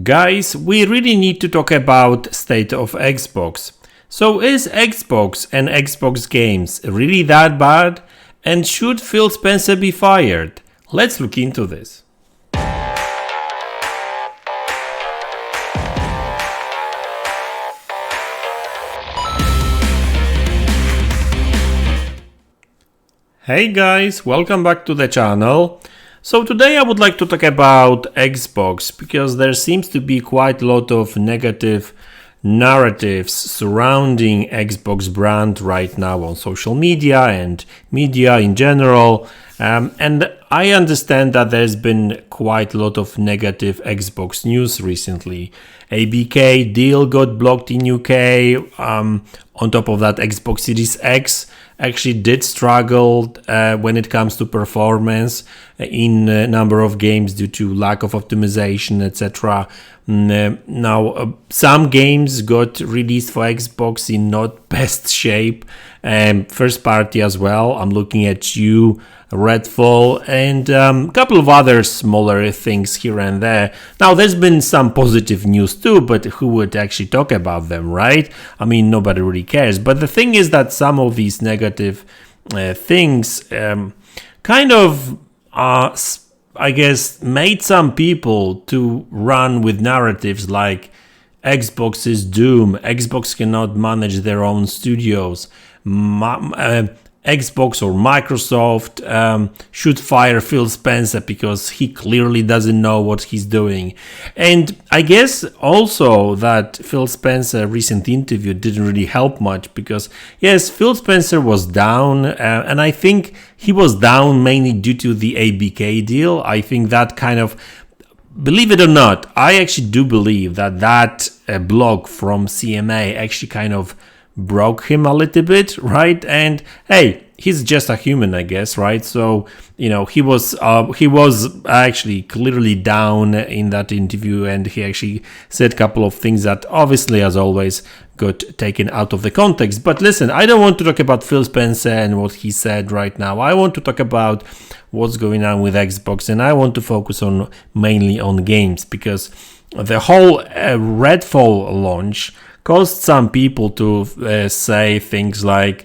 Guys, we really need to talk about state of Xbox. So is Xbox and Xbox games really that bad? And should Phil Spencer be fired? Let's look into this. Hey guys, welcome back to the channel. So today I would like to talk about Xbox because there seems to be quite a lot of negative narratives surrounding Xbox brand right now on social media and media in general. And I understand that there's been quite a lot of negative Xbox news recently. ABK deal got blocked in UK. On top of that, Xbox Series X actually did struggle when it comes to performance in a number of games due to lack of optimization, etc. Now, some games got released for Xbox in not best shape, first party as well. I'm looking at you, Redfall, and a couple of other smaller things here and there. Now, there's been some positive news too, but who would actually talk about them, right? I mean, nobody really cares. But the thing is that some of these negative things kind of, I guess, made some people to run with narratives like Xbox is doomed, Xbox cannot manage their own studios, Xbox or Microsoft should fire Phil Spencer because he clearly doesn't know what he's doing. And I guess also that Phil Spencer recent interview didn't really help much because yes, Phil Spencer was down and I think he was down mainly due to the ABK deal. I think that kind of, believe it or not, I actually do believe that blog from CMA actually kind of broke him a little bit, right? And hey, he's just a human, I guess, right? So he was actually clearly down in that interview, and he actually said a couple of things that obviously, as always, got taken out of the context. But listen, I don't want to talk about Phil Spencer and what he said right now. I want to talk about what's going on with Xbox, and I want to focus on mainly on games because the whole Redfall launch caused some people to say things like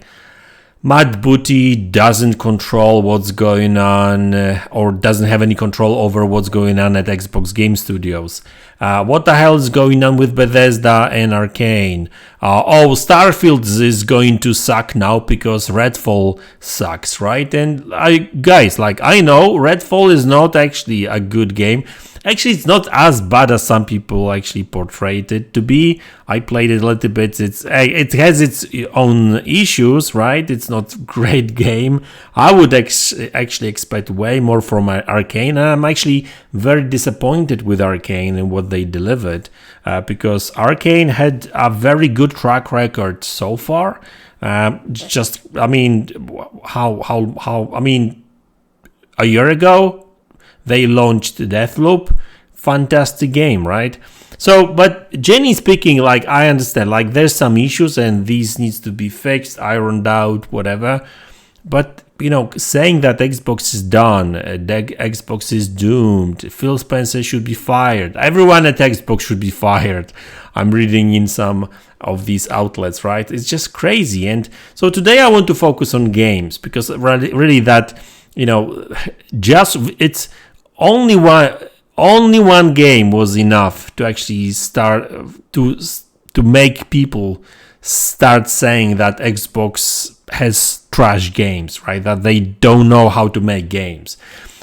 Matt Booty doesn't control what's going on or doesn't have any control over what's going on at Xbox Game Studios. What the hell is going on with Bethesda and Arcane? Starfield is going to suck now because Redfall sucks, right? And I know Redfall is not actually a good game. Actually, it's not as bad as some people actually portrayed it to be. I played it a little bit. It has its own issues, right? It's not a great game. I would actually expect way more from Arcane. And I'm actually very disappointed with Arcane and what they delivered because Arcane had a very good track record so far. A year ago, they launched Deathloop, fantastic game, right? So, but generally speaking, I understand, there's some issues and these needs to be fixed, ironed out, whatever. But, saying that Xbox is done, Xbox is doomed, Phil Spencer should be fired, everyone at Xbox should be fired. I'm reading in some of these outlets, right? It's just crazy. And so today I want to focus on games because really that, it's only one game was enough to actually start to make people start saying that Xbox has trash games, right? That they don't know how to make games.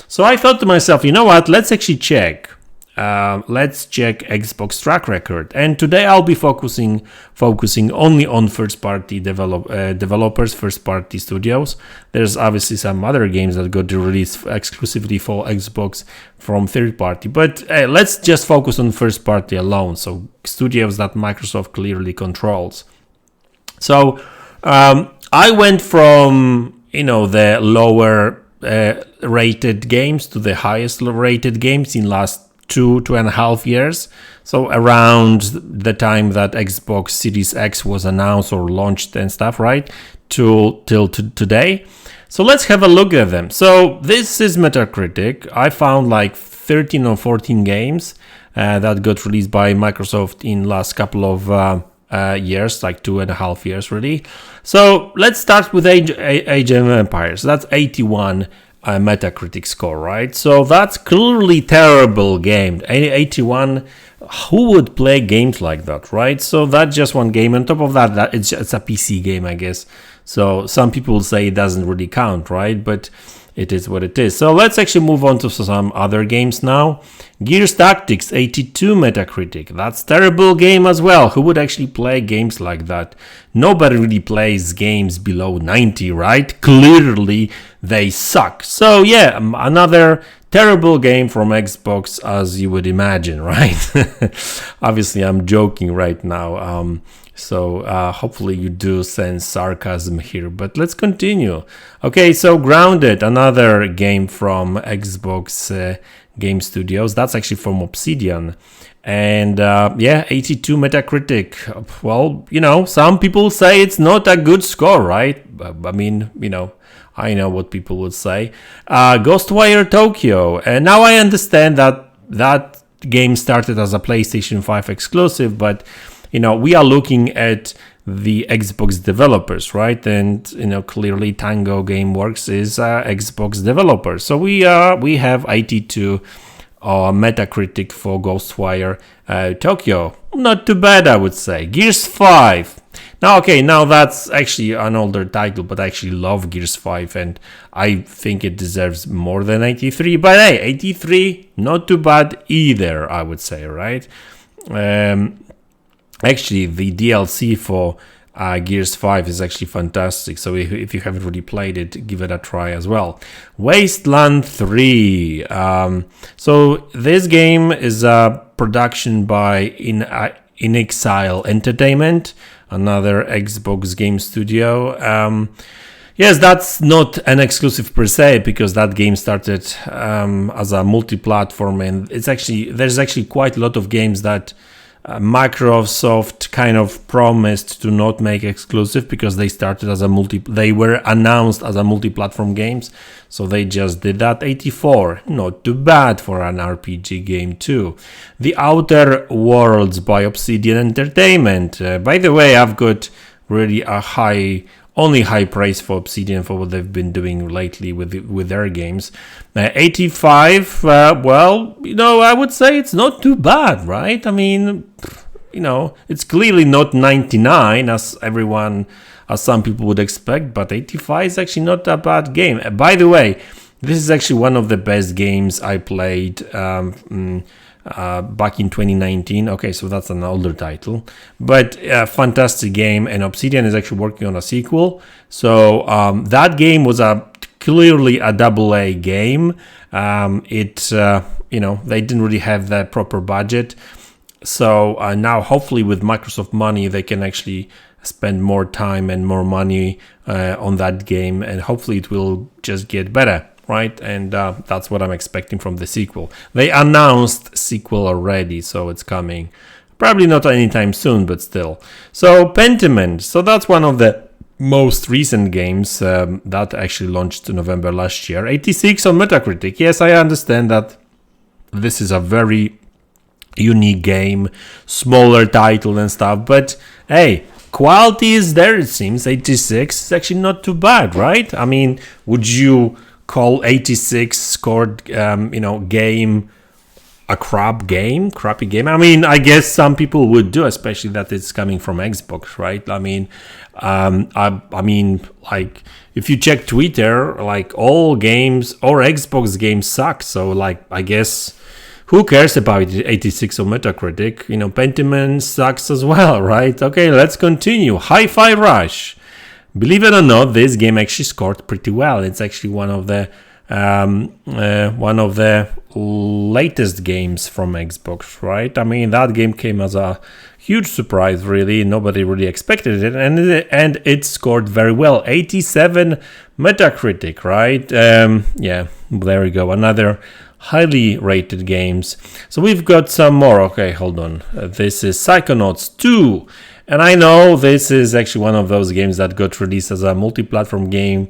So I thought to myself, you know what? Let's actually check. Let's check Xbox track record. And today I'll be focusing only on first-party developers, first-party studios. There's obviously some other games that got released exclusively for Xbox from third-party. But let's just focus on first-party alone. So studios that Microsoft clearly controls. So I went from, the lower rated games to the highest rated games in last 2.5 years. So around the time that Xbox Series X was announced or launched and stuff, right? Till today. So let's have a look at them. So this is Metacritic. I found 13 or 14 games that got released by Microsoft in last couple of years, like 2.5 years really. So let's start with Age of Empires. That's 81 Metacritic score, right? So that's clearly terrible game. 81. Who would play games like that, right? So that's just one game. On top of that, it's a PC game, I guess. So some people say it doesn't really count, right? But it is what it is. So let's actually move on to some other games now. Gears Tactics, 82 Metacritic. That's terrible game as well. Who would actually play games like that? Nobody really plays games below 90, right? Clearly they suck. So yeah, another terrible game from Xbox, as you would imagine, right? Obviously, I'm joking right now. So hopefully you do sense sarcasm here, but let's continue. Okay, so Grounded, another game from Xbox Game Studios. That's actually from Obsidian. And yeah, 82 Metacritic. Well, you know, some people say it's not a good score, right? I mean, you know, I know what people would say. Ghostwire Tokyo. And now I understand that that game started as a PlayStation 5 exclusive, but you know, we are looking at the Xbox developers, right? And you know, clearly Tango Gameworks is Xbox developer. So we have 82 Metacritic for Ghostwire Tokyo. Not too bad, I would say. Gears 5. Now, okay, now that's actually an older title, but I actually love Gears 5, and I think it deserves more than 83. But hey, 83, not too bad either, I would say, right? Actually, the DLC for Gears 5 is actually fantastic. So if you haven't really played it, give it a try as well. Wasteland 3. So this game is a production by In Exile Entertainment, another Xbox game studio. Yes, that's not an exclusive per se, because that game started as a multi-platform, and there's actually quite a lot of games that Microsoft kind of promised to not make exclusive because they started as they were announced as a multi-platform games, so they just did that. 84, not too bad for an RPG game too. The Outer Worlds by Obsidian Entertainment. By the way, I've got really a only high praise for Obsidian for what they've been doing lately with their games. 85, well, you know, I would say it's not too bad, right? I mean, you know, it's clearly not 99 as some people would expect, but 85 is actually not a bad game. By the way, this is actually one of the best games I played back in 2019. Okay, so that's an older title, but fantastic game, and Obsidian is actually working on a sequel. So that game was clearly a AA game. You know, they didn't really have the proper budget. So now hopefully with Microsoft money, they can actually spend more time and more money on that game, and hopefully it will just get better. Right, and that's what I'm expecting from the sequel. They announced sequel already, so it's coming. Probably not anytime soon, but still. So Pentiment. So that's one of the most recent games that actually launched in November last year. 86 on Metacritic. Yes, I understand that this is a very unique game, smaller title and stuff, but hey, quality is there, it seems. 86 is actually not too bad, right? I mean, would you call 86 scored game a crappy game? I mean, I guess some people would do, especially that it's coming from Xbox, right? I mean, I mean, like, if you check Twitter, like, all games or Xbox games suck. So, like, I guess who cares about 86 on Metacritic? You know, Pentiment sucks as well, right? Okay, let's continue. Hi-Fi Rush. Believe it or not, this game actually scored pretty well. It's actually one of the latest games from Xbox, right? I mean, that game came as a huge surprise, really. Nobody really expected it, and it scored very well. 87 Metacritic, right? Yeah, there we go. Another highly rated games. So we've got some more. Okay, hold on. This is Psychonauts 2. And I know this is actually one of those games that got released as a multi-platform game.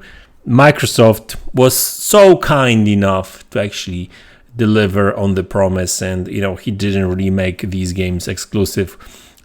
Microsoft was so kind enough to actually deliver on the promise, and he didn't really make these games exclusive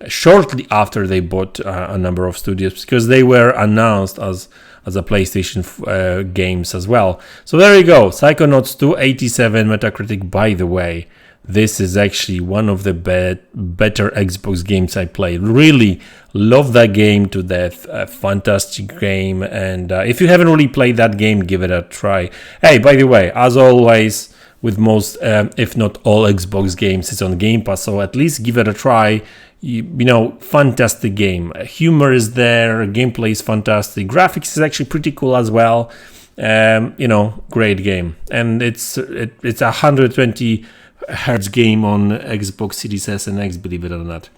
shortly after they bought a number of studios, because they were announced as a PlayStation games as well. So there you go, Psychonauts 2, 87 Metacritic. By the way, this is actually one of the better Xbox games I played. Really love that game to death. A fantastic game, and if you haven't really played that game, give it a try. Hey, by the way, as always, with most, if not all Xbox games, it's on Game Pass, so at least give it a try. Fantastic game. Humor is there, gameplay is fantastic, graphics is actually pretty cool as well. Great game, and it's a 120 hertz game on Xbox Series S and X, believe it or not.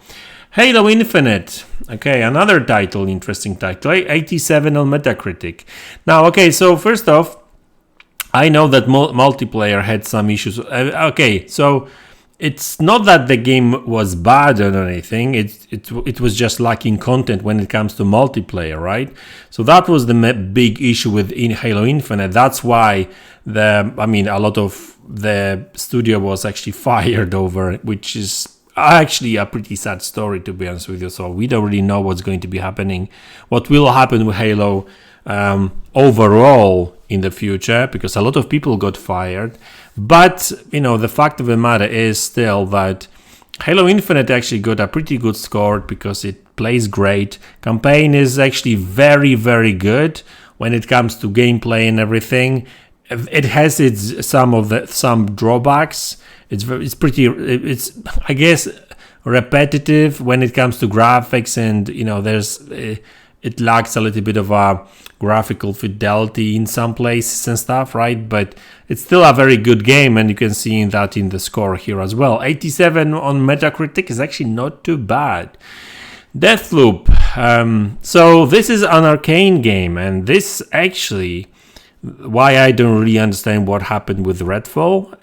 Halo Infinite. Okay, another title, interesting title. 87 on Metacritic. Now, okay, so first off, I know that multiplayer had some issues. Okay, so it's not that the game was bad or anything. It was just lacking content when it comes to multiplayer, right? So that was the big issue with Halo Infinite. That's why a lot of the studio was actually fired over, which is actually a pretty sad story, to be honest with you. So we don't really know what's going to be happening, what will happen with Halo overall in the future, because a lot of people got fired. But the fact of the matter is still that Halo Infinite actually got a pretty good score because it plays great. Campaign is actually very, very good when it comes to gameplay and everything. It has some drawbacks. It's I guess repetitive when it comes to graphics, and it lacks a little bit of a graphical fidelity in some places and stuff, right? But it's still a very good game, and you can see that in the score here as well. 87 on Metacritic is actually not too bad. Deathloop. So this is an Arcane game, and this actually why I don't really understand what happened with Redfall.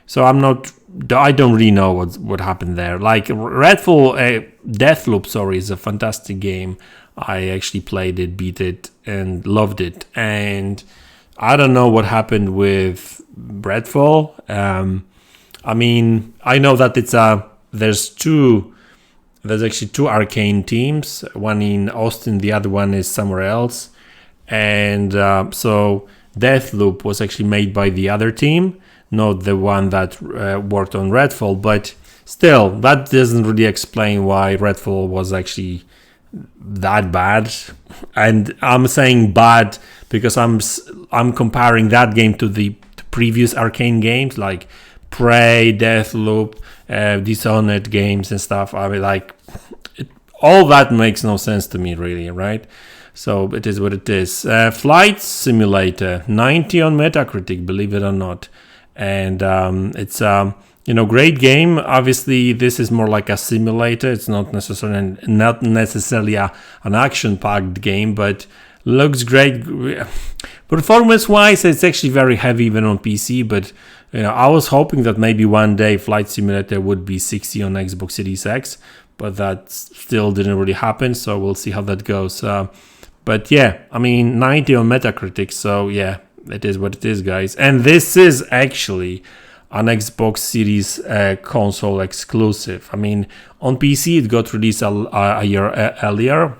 So I don't really know what happened there. Like Redfall, Deathloop, is a fantastic game. I actually played it, beat it, and loved it. And I don't know what happened with Redfall. I know that there's actually two Arcane teams. One in Austin, the other one is somewhere else. And so Deathloop was actually made by the other team, not the one that worked on Redfall. But still, that doesn't really explain why Redfall was actually that bad. And I'm saying bad because I'm comparing that game to the previous Arcane games like Prey, Deathloop, Dishonored games and stuff. All that makes no sense to me, really, right? So it is what it is. Flight Simulator, 90 on Metacritic, believe it or not. And it's great game. Obviously, this is more like a simulator. It's not necessarily an action-packed game, but looks great. Performance-wise, it's actually very heavy even on PC. But I was hoping that maybe one day Flight Simulator would be 60 on Xbox Series X, but that still didn't really happen. So we'll see how that goes. But yeah, 90 on Metacritic. So yeah, it is what it is, guys. And this is actually an Xbox Series console exclusive. On PC it got released a year earlier,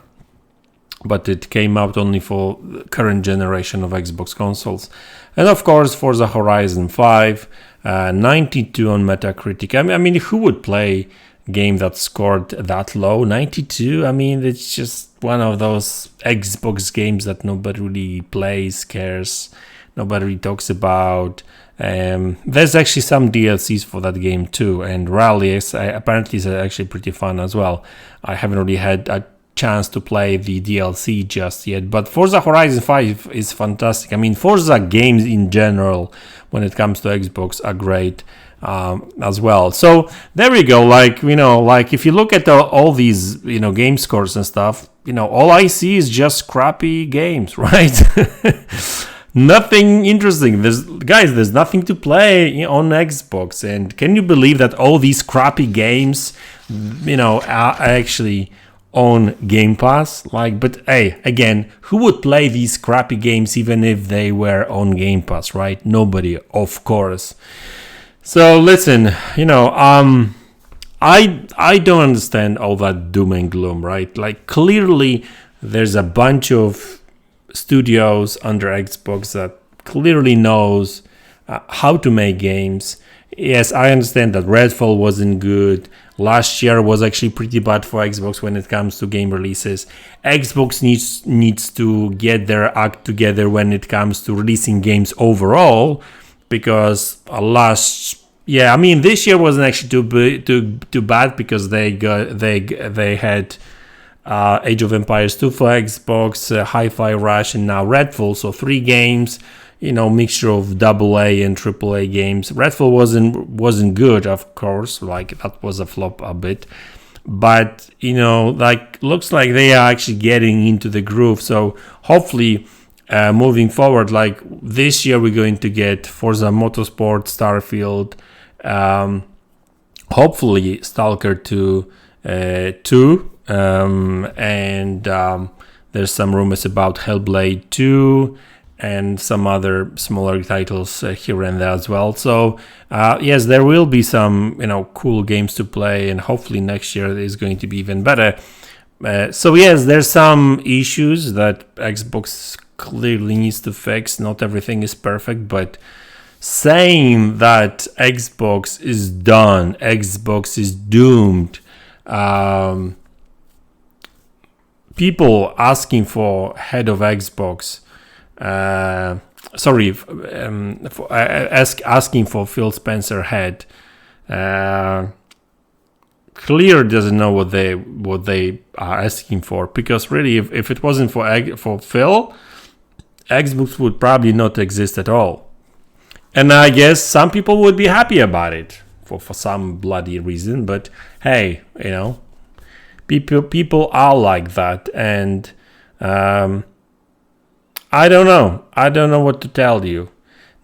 but it came out only for the current generation of Xbox consoles. And of course, Forza Horizon 5, 92 on Metacritic. Who would play a game that scored that low? 92? It's just one of those Xbox games that nobody really plays, cares, nobody really talks about. There's actually some DLCs for that game too, and Rally apparently is actually pretty fun as well. I haven't really had a chance to play the DLC just yet, but Forza Horizon 5 is fantastic. Forza games in general, when it comes to Xbox, are great as well. So there we go. If you look at all these game scores and stuff, all I see is just crappy games, right? Nothing interesting. There's nothing to play on Xbox. And can you believe that all these crappy games, are actually on Game Pass. But hey, again, who would play these crappy games even if they were on Game Pass, right? Nobody, of course. So listen, I don't understand all that doom and gloom, right? Clearly there's a bunch of studios under Xbox that clearly knows how to make games. Yes, I understand that Redfall wasn't good. Last year was actually pretty bad for Xbox when it comes to game releases. Xbox needs to get their act together when it comes to releasing games overall, because this year wasn't actually too bad because they had Age of Empires 2 for Xbox, Hi-Fi Rush, and now Redfall. So 3 games, mixture of AA and AAA games. Redfall wasn't good, of course. That was a flop a bit, but looks like they are actually getting into the groove. So hopefully, moving forward, this year we're going to get Forza Motorsport, Starfield, hopefully Stalker 2, and there's some rumors about Hellblade 2 and some other smaller titles here and there as well. So yes, there will be some cool games to play, and hopefully next year is going to be even better. So yes, there's some issues that Xbox clearly needs to fix. Not everything is perfect, but saying that Xbox is done, Xbox is doomed, people asking for head of Xbox, asking for Phil Spencer head, clear doesn't know what they are asking for, because really if it wasn't for Phil, Xbox would probably not exist at all. And I guess some people would be happy about it for some bloody reason, but hey, people are like that, and I don't know what to tell you.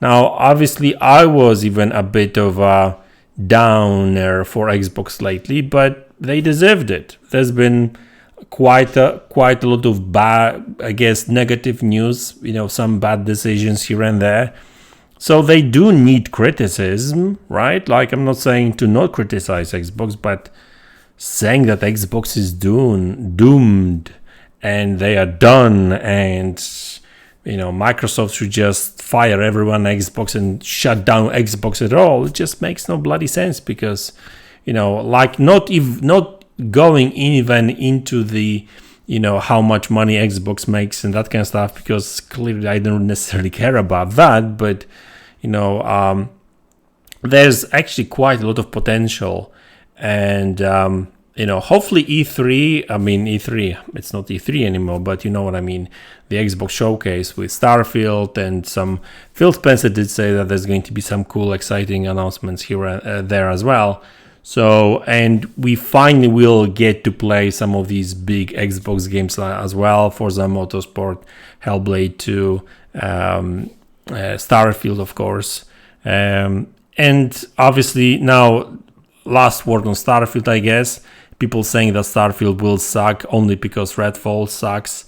Now, obviously, I was even a bit of a downer for Xbox lately, but they deserved it. There's been quite a lot of bad, I guess, negative news, some bad decisions here and there. So they do need criticism, right? I'm not saying to not criticize Xbox, but saying that Xbox is doomed and they are done, and Microsoft should just fire everyone at Xbox and shut down Xbox at all, it just makes no bloody sense, because not going even into the how much money Xbox makes and that kind of stuff, because clearly I don't necessarily care about that, but there's actually quite a lot of potential, and hopefully E3, it's not E3 anymore, but you know what I mean, the Xbox showcase with Starfield and some, Phil Spencer did say that there's going to be some cool, exciting announcements here and there as well. So, and we finally will get to play some of these big Xbox games as well, Forza Motorsport, Hellblade 2, Starfield, of course. And obviously now, last word on Starfield, I guess. People saying that Starfield will suck only because Redfall sucks.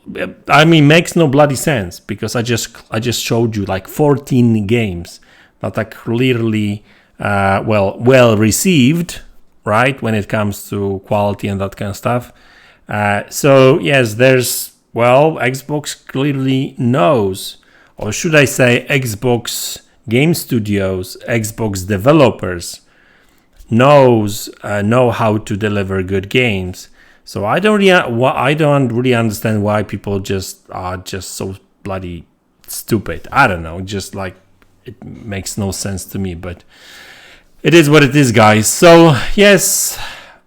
Makes no bloody sense, because I just showed you 14 games that are clearly well received, right, when it comes to quality and that kind of stuff. So yes, Xbox clearly knows, or should I say Xbox Game Studios, Xbox developers know how to deliver good games. So I don't really understand why people are just so bloody stupid. I don't know, it makes no sense to me, but it is what it is, guys. So yes,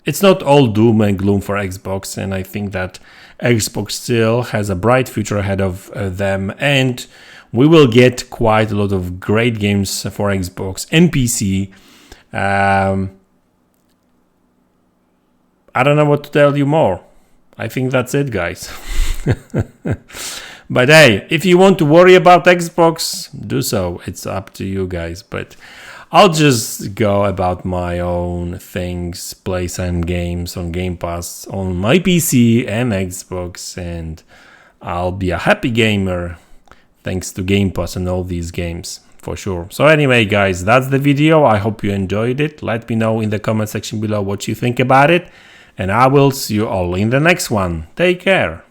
it's not all doom and gloom for Xbox, and I think that Xbox still has a bright future ahead of them, and we will get quite a lot of great games for Xbox and PC. I don't know what to tell you more. I think that's it, guys. But hey, if you want to worry about Xbox, do so. It's up to you guys. But I'll just go about my own things, play some games on Game Pass on my PC and Xbox, and I'll be a happy gamer thanks to Game Pass and all these games, for sure. So anyway, guys, that's the video. I hope you enjoyed it. Let me know in the comment section below what you think about it, and I will see you all in the next one. Take care.